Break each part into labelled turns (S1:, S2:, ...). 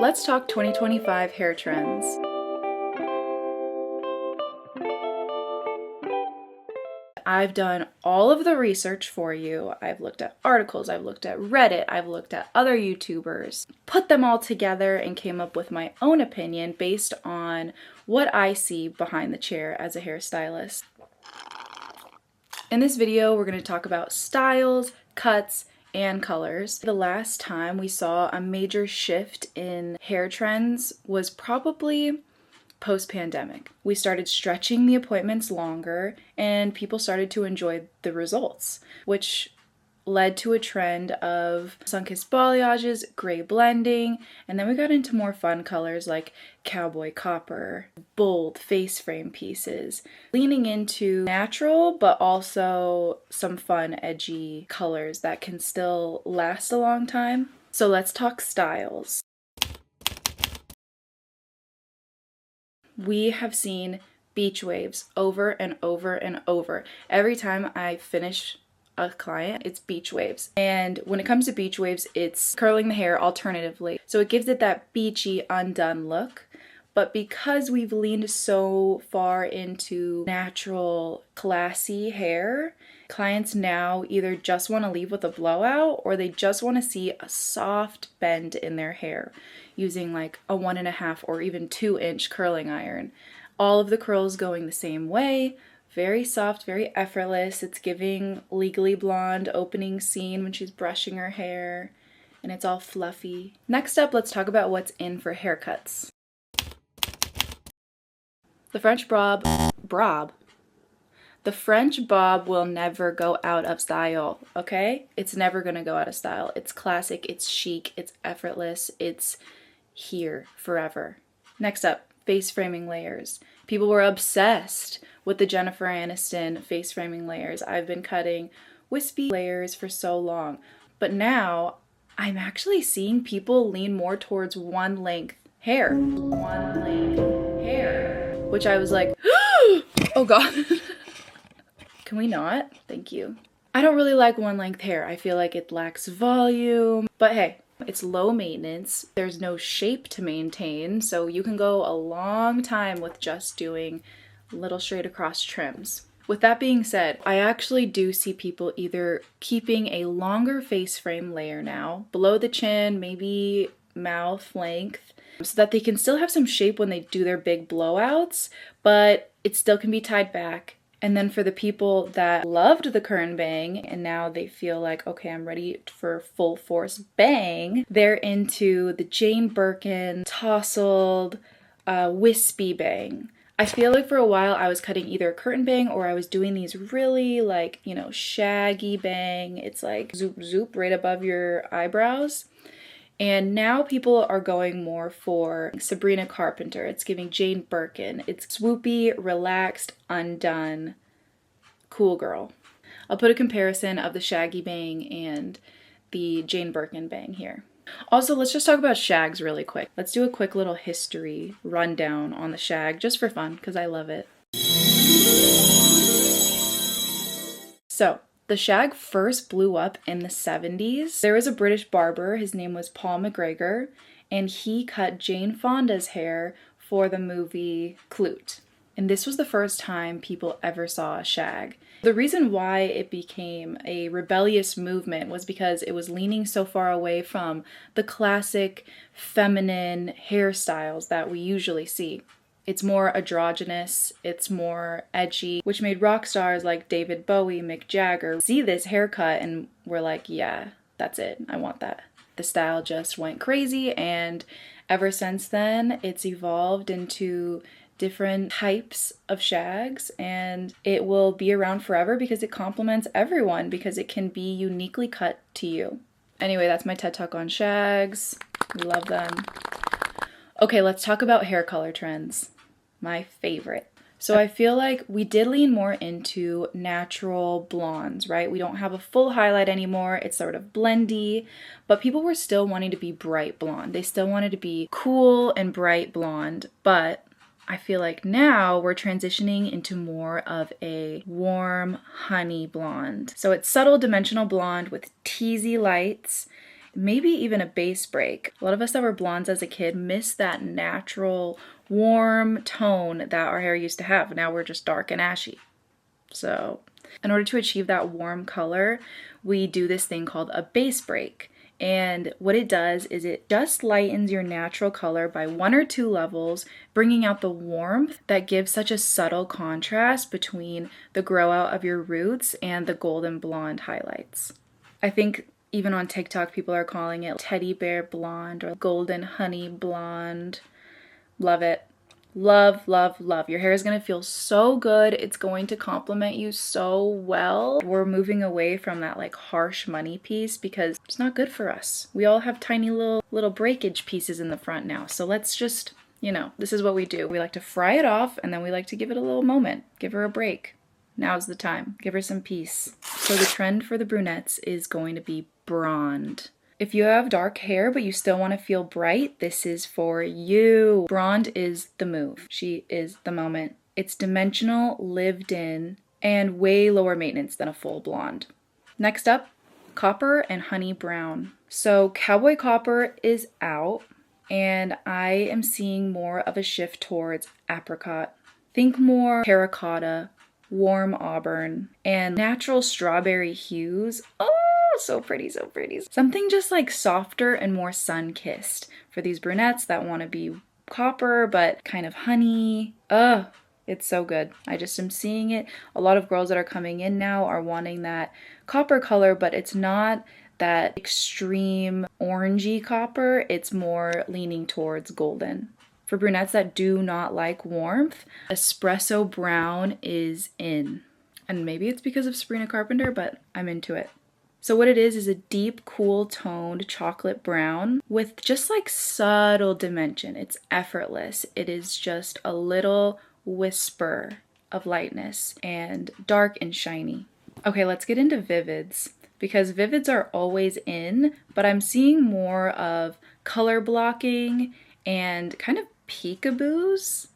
S1: Let's talk 2025 hair trends. I've done all of the research for you. I've looked at articles, I've looked at Reddit, I've looked at other YouTubers, put them all together and came up with my own opinion based on what I see behind the chair as a hairstylist. In this video, we're going to talk about styles, cuts, and colors. The last time we saw a major shift in hair trends was probably post-pandemic. We started stretching the appointments longer and people started to enjoy the results, which led to a trend of sun-kissed balayages, gray blending, and then we got into more fun colors like cowboy copper, bold face frame pieces, leaning into natural but also some fun edgy colors that can still last a long time. So let's talk styles. We have seen beach waves over and over and over. Every time I finish a client, it's beach waves. And when it comes to beach waves, it's curling the hair alternatively. So it gives it that beachy, undone look. But because we've leaned so far into natural, classy hair, clients now either just want to leave with a blowout or they just want to see a soft bend in their hair using like a 1.5 or even 2-inch curling iron. All of the curls going the same way, very soft, very effortless. It's giving Legally Blonde opening scene when she's brushing her hair and it's all fluffy. Next up, let's talk about what's in for haircuts. The French bob will never go out of style, okay? It's never gonna go out of style. It's classic, it's chic, it's effortless, it's here forever. Next up, face framing layers. People were obsessed with the Jennifer Aniston face framing layers. I've been cutting wispy layers for so long, but now I'm actually seeing people lean more towards one length hair, which I was like, oh God. Can we not? Thank you. I don't really like one length hair. I feel like it lacks volume, but hey, it's low maintenance. There's no shape to maintain, so you can go a long time with just doing little straight across trims. With that being said, I actually do see people either keeping a longer face frame layer now, below the chin, maybe mouth length, so that they can still have some shape when they do their big blowouts, but it still can be tied back. And then for the people that loved the curtain bang and now they feel like, okay, I'm ready for full force bang, they're into the Jane Birkin tousled wispy bang. I feel like for a while I was cutting either a curtain bang or I was doing these really like, shaggy bang. It's like zoop zoop right above your eyebrows. And now people are going more for Sabrina Carpenter. It's giving Jane Birkin. It's swoopy, relaxed, undone, cool girl. I'll put a comparison of the shaggy bang and the Jane Birkin bang here. Also, let's just talk about shags really quick. Let's do a quick little history rundown on the shag just for fun because I love it. So, the shag first blew up in the 70s. There was a British barber, his name was Paul McGregor, and he cut Jane Fonda's hair for the movie Clute. And this was the first time people ever saw a shag. The reason why it became a rebellious movement was because it was leaning so far away from the classic feminine hairstyles that we usually see. It's more androgynous, it's more edgy, which made rock stars like David Bowie, Mick Jagger see this haircut and were like, yeah, that's it, I want that. The style just went crazy, and ever since then, it's evolved into different types of shags, and it will be around forever because it complements everyone, because it can be uniquely cut to you. Anyway, that's my TED Talk on shags. We love them. Okay, let's talk about hair color trends. My favorite. So I feel like we did lean more into natural blondes, right? We don't have a full highlight anymore. It's sort of blendy, but people were still wanting to be bright blonde. They still wanted to be cool and bright blonde, but I feel like now we're transitioning into more of a warm honey blonde. So it's subtle dimensional blonde with teasy lights. maybe even a base break. A lot of us that were blondes as a kid miss that natural warm tone that our hair used to have. Now we're just dark and ashy. So in order to achieve that warm color, we do this thing called a base break. And what it does is it just lightens your natural color by 1 or 2 levels, bringing out the warmth that gives such a subtle contrast between the grow out of your roots and the golden blonde highlights. I think even on TikTok, people are calling it teddy bear blonde or golden honey blonde. Love it. Love, love, love. Your hair is going to feel so good. It's going to complement you so well. We're moving away from that like harsh money piece because it's not good for us. We all have tiny little breakage pieces in the front now. So let's just, this is what we do. We like to fry it off and then we like to give it a little moment. Give her a break. Now's the time. Give her some peace. So the trend for the brunettes is going to be blonde. If you have dark hair but you still want to feel bright, this is for you. Blonde is the move. She is the moment. It's dimensional, lived in, and way lower maintenance than a full blonde. Next up, copper and honey brown. So cowboy copper is out, and I am seeing more of a shift towards apricot. Think more terracotta, warm auburn, and natural strawberry hues. Oh, so pretty, so pretty. Something just like softer and more sun-kissed for these brunettes that want to be copper but kind of honey. It's so good. I just am seeing it. A lot of girls that are coming in now are wanting that copper color, but it's not that extreme orangey copper. It's more leaning towards golden. For brunettes that do not like warmth, espresso brown is in. And maybe it's because of Sabrina Carpenter, but I'm into it. So what it is a deep, cool toned chocolate brown with just like subtle dimension. It's effortless. It is just a little whisper of lightness and dark and shiny. Okay, let's get into vivids because vivids are always in, but I'm seeing more of color blocking and kind of peekaboos.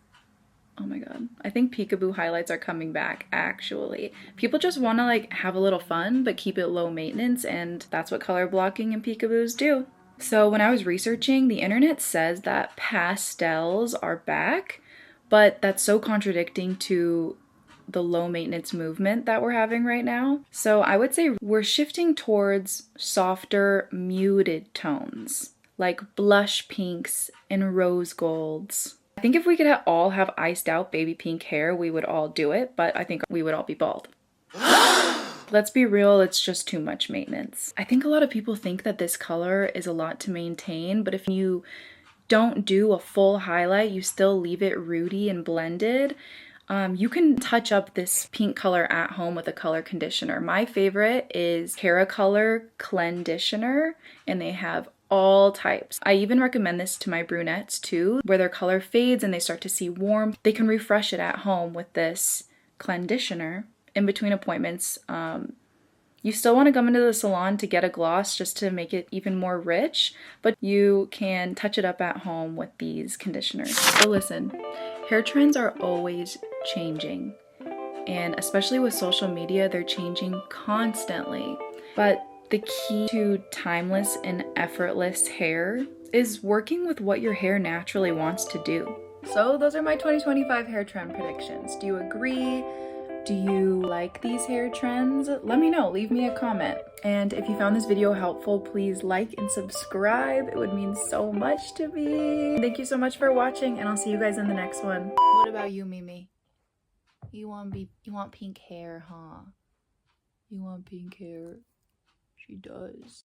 S1: Oh my god. I think peekaboo highlights are coming back, actually. People just want to like have a little fun, but keep it low maintenance, and that's what color blocking and peekaboos do. So when I was researching, the internet says that pastels are back, but that's so contradicting to the low maintenance movement that we're having right now. So I would say we're shifting towards softer, muted tones, like blush pinks and rose golds. I think if we could all have iced out baby pink hair, we would all do it, but I think we would all be bald. Let's be real, it's just too much maintenance. I think a lot of people think that this color is a lot to maintain, but if you don't do a full highlight, you still leave it rooty and blended, you can touch up this pink color at home with a color conditioner. My favorite is Color Clenditioner, and they have all types. I even recommend this to my brunettes too, where their color fades and they start to see warmth. They can refresh it at home with this Clenditioner in between appointments. You still want to come into the salon to get a gloss just to make it even more rich, but you can touch it up at home with these conditioners. So listen, hair trends are always changing, and especially with social media, they're changing constantly. But the key to timeless and effortless hair is working with what your hair naturally wants to do. So those are my 2025 hair trend predictions. Do you agree? Do you like these hair trends? Let me know, leave me a comment. And if you found this video helpful, please like and subscribe. It would mean so much to me. Thank you so much for watching, and I'll see you guys in the next one. What about you, Mimi? You want pink hair, huh? You want pink hair? She does.